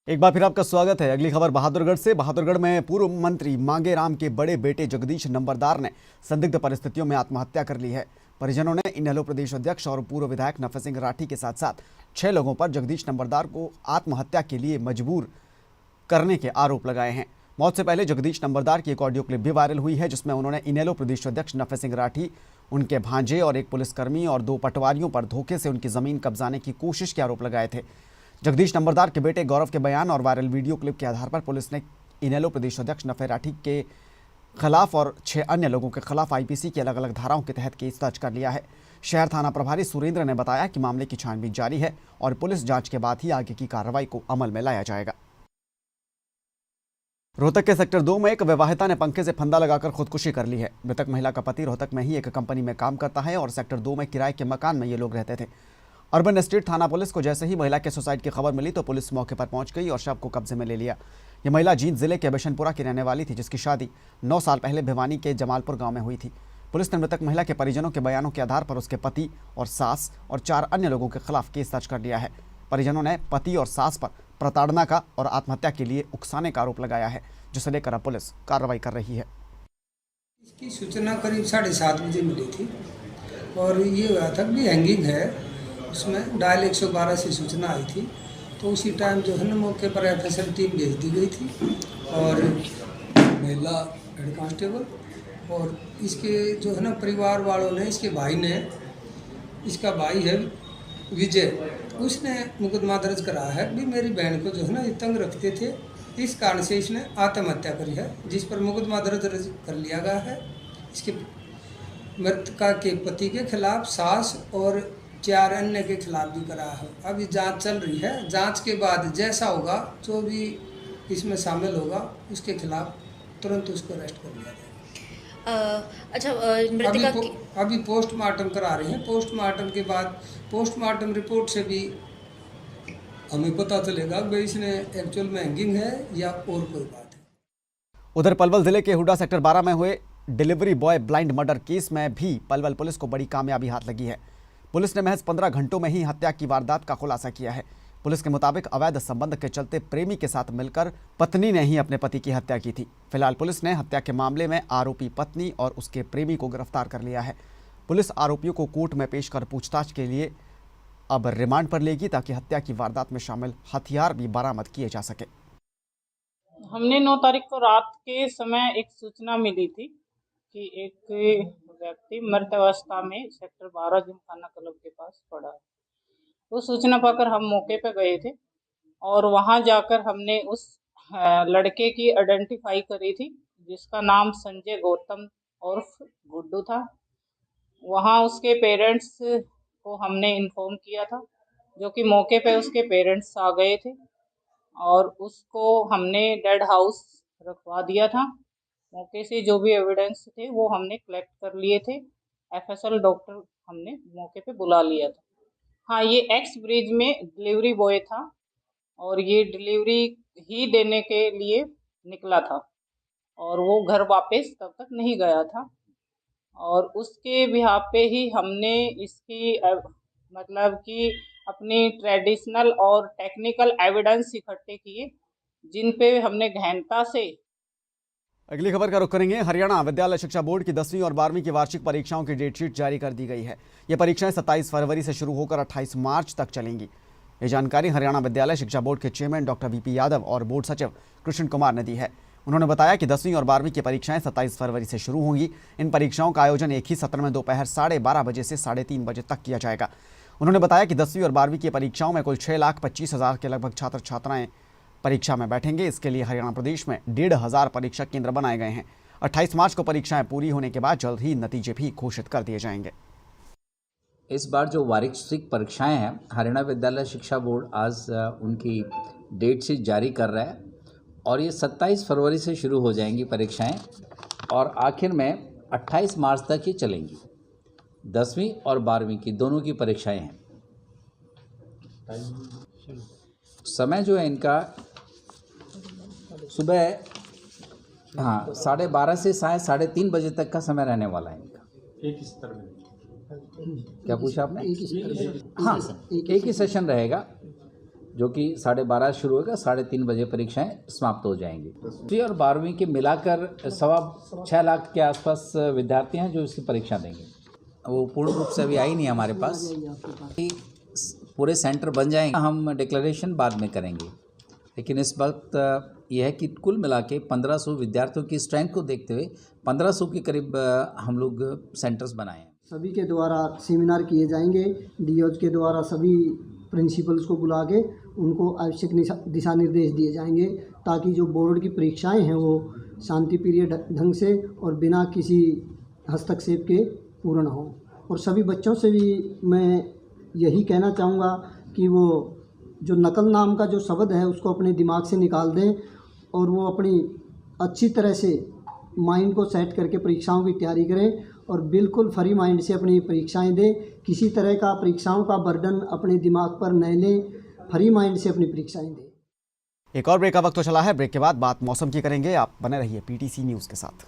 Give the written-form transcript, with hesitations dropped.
एक बार फिर आपका स्वागत है। अगली खबर बहादुरगढ़ से। बहादुरगढ़ में पूर्व मंत्री मांगे राम के बड़े बेटे जगदीश नंबरदार ने संदिग्ध परिस्थितियों में आत्महत्या कर ली है। परिजनों ने इनेलो प्रदेश अध्यक्ष और पूर्व विधायक नफे सिंह राठी के साथ साथ 6 लोगों पर जगदीश नंबरदार को आत्महत्या के लिए मजबूर करने के आरोप लगाए हैं। मौत से पहले जगदीश नंबरदार की एक ऑडियो क्लिप भी वायरल हुई है, जिसमें उन्होंने इनेलो प्रदेश अध्यक्ष नफे सिंह राठी, उनके भांजे और एक पुलिसकर्मी और 2 पटवारियों पर धोखे से उनकी जमीन कब्जाने की कोशिश के आरोप लगाए थे। जगदीश नंबरदार के बेटे गौरव के बयान और वायरल वीडियो क्लिप के आधार पर पुलिस ने इनेलो प्रदेश अध्यक्ष नफे राठी के खिलाफ और 6 अन्य लोगों के खिलाफ आईपीसी की अलग अलग धाराओं के तहत केस दर्ज कर लिया है। शहर थाना प्रभारी सुरेंद्र ने बताया कि मामले की छानबीन जारी है और पुलिस जांच के बाद ही आगे की कार्रवाई को अमल में लाया जाएगा। रोहतक के सेक्टर 2 में एक विवाहिता ने पंखे से फंदा लगाकर खुदकुशी कर ली है। मृतक महिला का पति रोहतक में ही एक कंपनी में काम करता है और सेक्टर 2 में किराए के मकान में ये लोग रहते थे। अर्बन एस्टेट थाना पुलिस को जैसे ही महिला के सुसाइड की खबर मिली तो पुलिस मौके पर पहुंच गई और शव को कब्जे में ले लिया। ये महिला जींद जिले के बिशनपुरा की रहने वाली थी, जिसकी शादी 9 साल पहले भिवानी के जमालपुर गांव में हुई थी। पुलिस ने मृतक महिला के परिजनों के बयानों के आधार पर उसके पति और सास और 4 अन्य लोगों के खिलाफ केस दर्ज कर लिया है। परिजनों ने पति और सास पर प्रताड़ना का और आत्महत्या के लिए उकसाने का आरोप लगाया है, जिसे लेकर अब पुलिस कार्रवाई कर रही है। इसकी सूचना करीब 7:30 बजे मिली थी और ये हुआ था कि हैंगिंग है, उसमें डायल 112 से सूचना आई थी। तो उसी टाइम जो है ना मौके पर एफएसएल टीम भेज दी गई थी और महिला हेड कांस्टेबल और इसके जो है ना परिवार वालों ने, इसके भाई ने, इसका भाई है विजय, उसने मुकदमा दर्ज कराया है कि मेरी बहन को जो है ना ये तंग रखते थे, इस कारण से इसने आत्महत्या करी है, जिस पर मुकदमा दर्ज कर लिया गया है। इसके मृतका के पति के खिलाफ, सास और 4 अन्य के खिलाफ भी करा है। अभी जांच चल रही है। जांच के बाद जैसा होगा, जो भी इसमें शामिल होगा, उसके खिलाफ तुरंत उसको अरेस्ट कर लिया जाएगा। अभी पोस्टमार्टम करा रहे हैं। पोस्टमार्टम के बाद पोस्टमार्टम रिपोर्ट से भी हमें पता चलेगा कि इसने एक्चुअल में हैंगिंग है या और कोई बात है। उधर पलवल जिले के हुडा सेक्टर 12 में हुए delivery boy blind murder case में भी पलवल पुलिस को बड़ी कामयाबी हाथ लगी है। पुलिस ने महज 15 घंटों में ही हत्या की वारदात का खुलासा किया है। पुलिस के मुताबिक अवैध संबंध के चलते प्रेमी के साथ मिलकर पत्नी ने ही अपने पति की हत्या की थी। फिलहाल पुलिस ने हत्या के मामले में आरोपी पत्नी और उसके प्रेमी को गिरफ्तार कर लिया है। पुलिस आरोपियों को कोर्ट में पेश कर पूछताछ के लिए अब रिमांड पर लेगी, ताकि हत्या की वारदात में शामिल हथियार भी बरामद किए जा सके। हमने 9 तारीख को रात के समय एक सूचना मिली थी कि एक व्यक्ति मृत अवस्था में सेक्टर 12 जिमखाना क्लब के पास पड़ा है। वो सूचना पाकर हम मौके पे गए थे और वहां जाकर हमने उस लड़के की आइडेंटिफाई करी थी, जिसका नाम संजय गौतम उर्फ गुड्डू था। वहां उसके पेरेंट्स को हमने इन्फॉर्म किया था, जो कि मौके पे उसके पेरेंट्स आ गए थे और उसको हमने डेड हाउस रखवा दिया था। मौके से जो भी एविडेंस थे वो हमने कलेक्ट कर लिए थे। एफएसएल डॉक्टर हमने मौके पे बुला लिया था। हाँ, ये एक्स ब्रिज में डिलीवरी बॉय था और ये डिलीवरी ही देने के लिए निकला था और वो घर वापस तब तक नहीं गया था और उसके बिहाफ पे ही हमने इसकी मतलब कि अपनी ट्रेडिशनल और टेक्निकल एविडेंस इकट्ठे किए, जिन पे हमने गहनता से। अगली खबर का रुख करेंगे। हरियाणा विद्यालय शिक्षा बोर्ड की 10वीं और 12वीं की वार्षिक परीक्षाओं की डेटशीट जारी कर दी गई है। ये परीक्षाएं 27 फरवरी से शुरू होकर 28 मार्च तक चलेंगी। ये जानकारी हरियाणा विद्यालय शिक्षा बोर्ड के चेयरमैन डॉक्टर वीपी यादव और बोर्ड सचिव कृष्ण कुमार ने दी है। उन्होंने बताया कि 10वीं और 12वीं की परीक्षाएं 27 फरवरी से शुरू होंगी। इन परीक्षाओं का आयोजन एक ही सत्र में दोपहर 12:30 बजे से 3:30 बजे तक किया जाएगा। उन्होंने बताया कि 10वीं और 12वीं की परीक्षाओं में कुल 6,25,000 के लगभग छात्र छात्राएं परीक्षा में बैठेंगे। इसके लिए हरियाणा प्रदेश में 1,500 परीक्षा केंद्र बनाए गए हैं। 28 मार्च को परीक्षाएं पूरी होने के बाद जल्द ही नतीजे भी घोषित कर दिए जाएंगे। इस बार जो वार्षिक परीक्षाएं हैं, हरियाणा विद्यालय शिक्षा बोर्ड आज उनकी डेट शीट जारी कर रहा है और ये 27 फरवरी से शुरू हो जाएंगी परीक्षाएं और आखिर में 28 मार्च तक ही चलेंगी। 10वीं और 12वीं की दोनों की परीक्षाएं हैं। समय जो है इनका सुबह 12:30 से शायद 3:30 बजे तक का समय रहने वाला है इनका। एक ही सत्र में क्या पूछा आपने? हाँ, एक ही सेशन रहेगा। जो कि 12:30 शुरू होगा, 3:30 बजे परीक्षाएं समाप्त हो जाएंगी। 10वीं और 12वीं के मिलाकर 6.25 लाख के आसपास विद्यार्थी हैं जो इसकी परीक्षा देंगे। वो पूर्ण रूप से अभी आई नहीं हमारे पास, पूरे सेंटर बन जाएंगे, हम डिक्लेरेशन बाद में करेंगे। लेकिन इस वक्त यह है कि कुल मिला के 1500 विद्यार्थियों की स्ट्रेंथ को देखते हुए 1500 के करीब हम लोग सेंटर्स बनाए हैं। सभी के द्वारा सेमिनार किए जाएंगे, डीओज के द्वारा सभी प्रिंसिपल्स को बुला के उनको आवश्यक दिशा निर्देश दिए जाएंगे ताकि जो बोर्ड की परीक्षाएं हैं वो शांति प्रिय ढंग से और बिना किसी हस्तक्षेप के पूर्ण हों। और सभी बच्चों से भी मैं यही कहना चाहूँगा कि वो जो नकल नाम का जो शब्द है उसको अपने दिमाग से निकाल दें और वो अपनी अच्छी तरह से माइंड को सेट करके परीक्षाओं की तैयारी करें और बिल्कुल फ्री माइंड से अपनी परीक्षाएं दें। किसी तरह का परीक्षाओं का बर्डन अपने दिमाग पर न लें, फ्री माइंड से अपनी परीक्षाएं दें। एक और ब्रेक का वक्त तो चला है। ब्रेक के बाद बात मौसम की करेंगे। आप बने रहिए पीटीसी न्यूज़ के साथ।